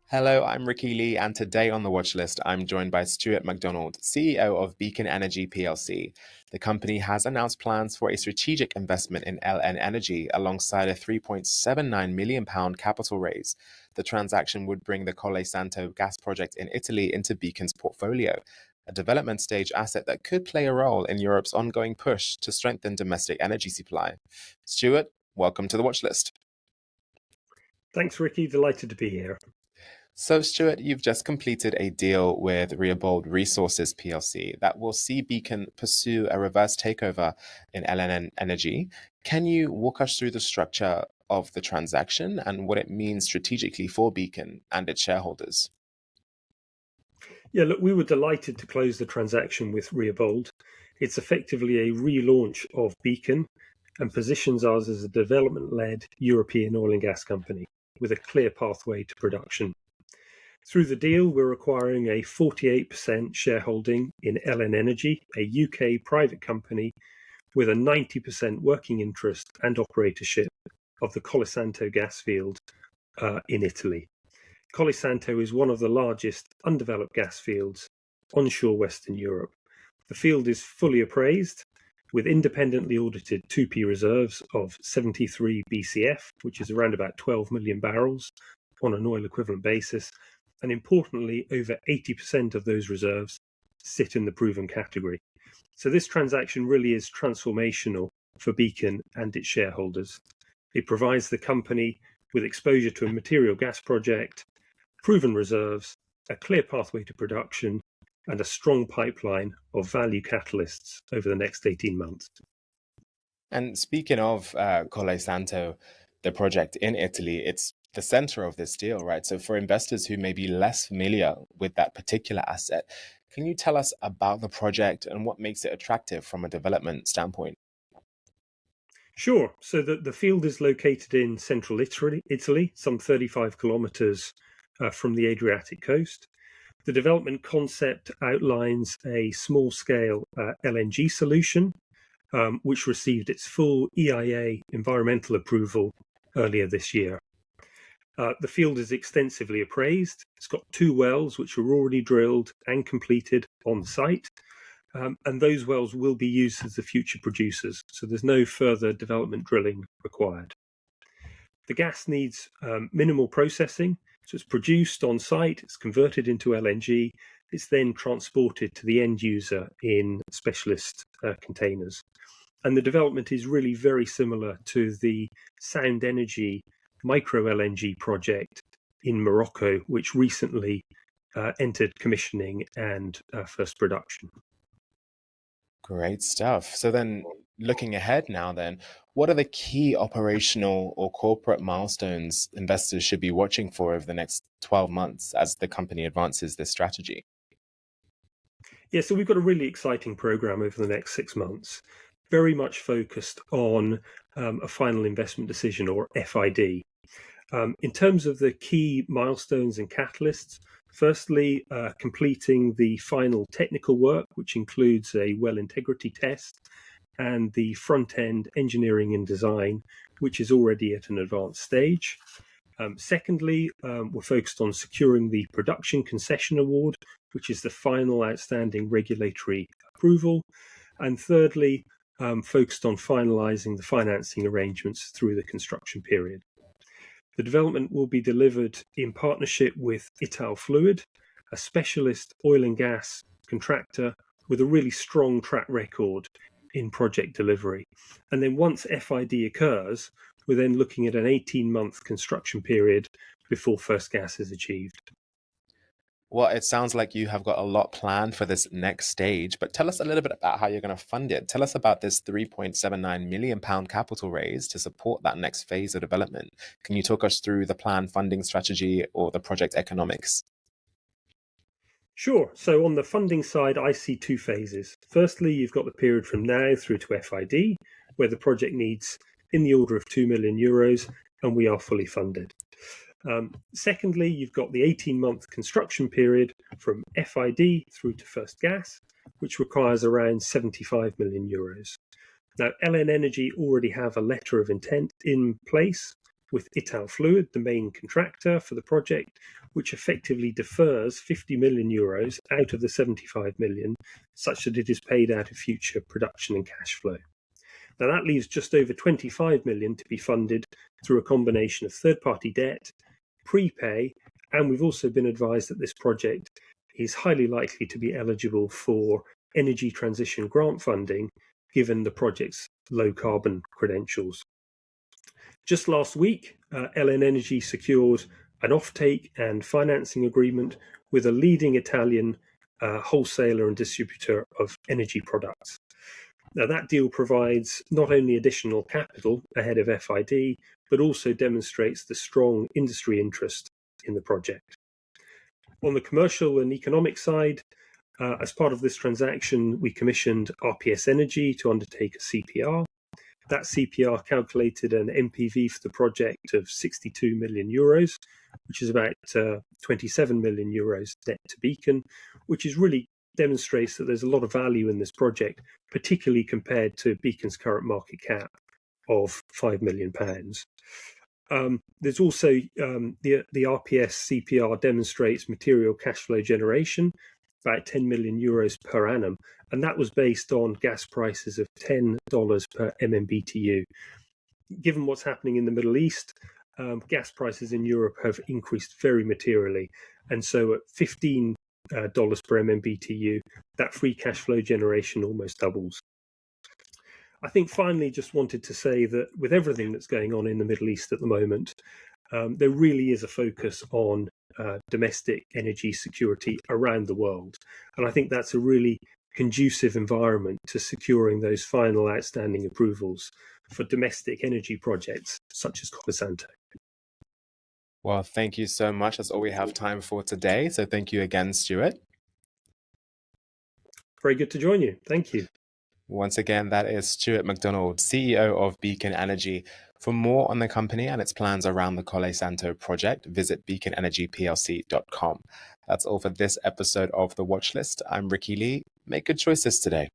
Hello, I'm Ricky Lee, and today on the watch list, I'm joined by Stewart MacDonald, CEO of Beacon Energy PLC. The company has announced plans for a strategic investment in LNEnergy alongside a £3.79 million capital raise. The transaction would bring the Colle Santo gas project in Italy into Beacon's portfolio, a development stage asset that could play a role in Europe's ongoing push to strengthen domestic energy supply. Stewart, welcome to the watch list. Thanks, Ricky. Delighted to be here. So, Stuart, you've just completed a deal with Reabold Resources PLC that will see Beacon pursue a reverse takeover in LNEnergy. Can you walk us through the structure of the transaction and what it means strategically for Beacon and its shareholders? Yeah, look, we were delighted to close the transaction with Reabold. It's effectively a relaunch of Beacon and positions us as a development-led European oil and gas company with a clear pathway to production. Through the deal, we're acquiring a 48% shareholding in LNEnergy, a UK private company with a 90% working interest and operatorship of the Colle Santo gas field in Italy. Colle Santo is one of the largest undeveloped gas fields onshore Western Europe. The field is fully appraised with independently audited 2P reserves of 73 BCF, which is around about 12 million barrels on an oil equivalent basis. And importantly, over 80% of those reserves sit in the proven category. So this transaction really is transformational for Beacon and its shareholders. It provides the company with exposure to a material gas project, proven reserves, a clear pathway to production, and a strong pipeline of value catalysts over the next 18 months. And speaking of Colle Santo, the project in Italy, it's the center of this deal, right? So for investors who may be less familiar with that particular asset, can you tell us about the project and what makes it attractive from a development standpoint? Sure. So the field is located in central Italy, some 35 kilometers from the Adriatic coast. The development concept outlines a small-scale LNG solution, which received its full EIA environmental approval earlier this year. The field is extensively appraised. It's got 2 wells which are already drilled and completed on site, and those wells will be used as the future producers, so there's no further development drilling required. The gas needs minimal processing, so it's produced on site, it's converted into LNG, it's then transported to the end user in specialist containers. And the development is really very similar to the Sound Energy micro LNG project in Morocco, which recently entered commissioning and first production. Great stuff. So then looking ahead now then, what are the key operational or corporate milestones investors should be watching for over the next 12 months as the company advances this strategy? Yeah, so we've got a really exciting program over the next 6 months, very much focused on a final investment decision or FID. In terms of the key milestones and catalysts, firstly, completing the final technical work, which includes a well integrity test and the front-end engineering and design, which is already at an advanced stage. Secondly, we're focused on securing the production concession award, which is the final outstanding regulatory approval. And thirdly, focused on finalizing the financing arrangements through the construction period. The development will be delivered in partnership with Italfluid, a specialist oil and gas contractor with a really strong track record in project delivery. And then once FID occurs, we're then looking at an 18-month construction period before first gas is achieved. Well, it sounds like you have got a lot planned for this next stage, but tell us a little bit about how you're going to fund it. Tell us about this £3.79 million capital raise to support that next phase of development. Can you talk us through the planned funding strategy or the project economics? Sure. So on the funding side, I see 2 phases. Firstly, you've got the period from now through to FID, where the project needs in the order of €2 million, and we are fully funded. Secondly, you've got the 18-month construction period from FID through to first gas, which requires around €75 million. Now, LNEnergy already have a letter of intent in place with Italfluid, the main contractor for the project, which effectively defers 50 million euros out of the 75 million, such that it is paid out of future production and cash flow. Now that leaves just over 25 million to be funded through a combination of third-party debt, prepay, and we've also been advised that this project is highly likely to be eligible for energy transition grant funding, given the project's low carbon credentials. Just last week, LNEnergy secured an offtake and financing agreement with a leading Italian wholesaler and distributor of energy products. Now, that deal provides not only additional capital ahead of FID, but also demonstrates the strong industry interest in the project. On the commercial and economic side, as part of this transaction, we commissioned RPS Energy to undertake a CPR. That CPR calculated an NPV for the project of 62 million euros, which is about 27 million euros debt to Beacon, which is really demonstrates that there's a lot of value in this project, particularly compared to Beacon's current market cap of £5 million. There's also the RPS CPR demonstrates material cash flow generation, about 10 million euros per annum, and that was based on gas prices of $10 per MMBTU. Given what's happening in the Middle East, gas prices in Europe have increased very materially, and so at $15 per MMBTU, that free cash flow generation almost doubles. I think finally just wanted to say that with everything that's going on in the Middle East at the moment, there really is a focus on domestic energy security around the world. And I think that's a really conducive environment to securing those final outstanding approvals for domestic energy projects such as Colle Santo. Well, thank you so much. That's all we have time for today. So thank you again, Stewart. Very good to join you. Thank you. Once again, that is Stewart MacDonald, CEO of Beacon Energy. For more on the company and its plans around the Colle Santo project, visit beaconenergyplc.com. That's all for this episode of The Watchlist. I'm Ricky Lee. Make good choices today.